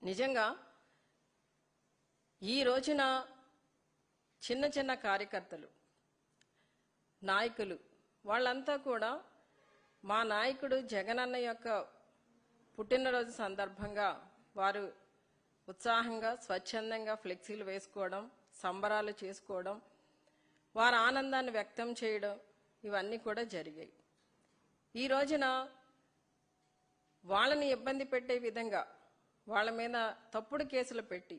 నిజంగా ఈ రోజున చిన్న చిన్న కార్యకర్తలు నాయకులు వాళ్ళంతా కూడా మా నాయకుడు జగనన్న యొక్క పుట్టినరోజు సందర్భంగా వారు ఉత్సాహంగా స్వచ్ఛందంగా ఫ్లెక్సీలు వేసుకోవడం, సంబరాలు చేసుకోవడం, వారి ఆనందాన్ని వ్యక్తం చేయడం ఇవన్నీ కూడా జరిగాయి. ఈ రోజున వాళ్ళని ఇబ్బంది పెట్టే విధంగా వాళ్ళ మీద తప్పుడు కేసులు పెట్టి,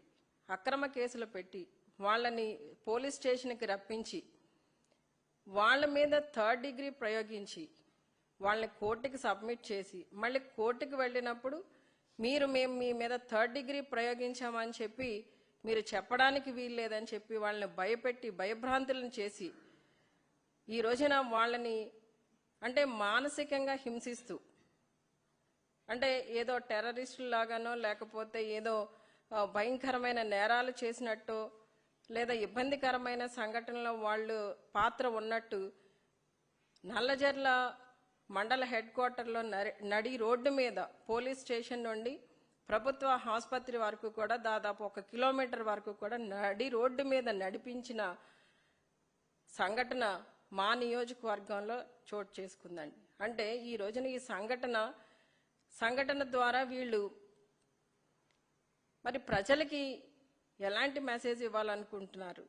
అక్రమ కేసులు పెట్టి, వాళ్ళని పోలీస్ స్టేషన్కి రప్పించి, వాళ్ళ మీద 3rd డిగ్రీ ప్రయోగించి, వాళ్ళని కోర్టుకి సబ్మిట్ చేసి, మళ్ళీ కోర్టుకి వెళ్ళినప్పుడు మేము మీ మీద 3rd డిగ్రీ ప్రయోగించామని చెప్పి మీరు చెప్పడానికి వీల్లేదని చెప్పి వాళ్ళని భయపెట్టి భయభ్రాంతులను చేసి ఈ రోజున వాళ్ళని అంటే మానసికంగా హింసిస్తూ, అంటే ఏదో టెర్రరిస్టుల లాగానో లేకపోతే ఏదో భయంకరమైన నేరాలు చేసినట్టు లేదా ఇబ్బందికరమైన సంఘటనలో వాళ్ళు పాత్ర ఉన్నట్టు నల్లజర్ల మండల హెడ్ క్వార్టర్లో నడి రోడ్డు మీద పోలీస్ స్టేషన్ నుండి ప్రభుత్వ ఆసుపత్రి వరకు కూడా దాదాపు 1 కిలోమీటర్ వరకు కూడా నడి రోడ్డు మీద నడిపించిన సంఘటన మా నియోజకవర్గంలో చోటు చేసుకుందండి. అంటే ఈ రోజున ఈ సంఘటన ద్వారా వీళ్ళు మరి ప్రజలకి ఎలాంటి మెసేజ్ ఇవ్వాలనుకుంటున్నారు?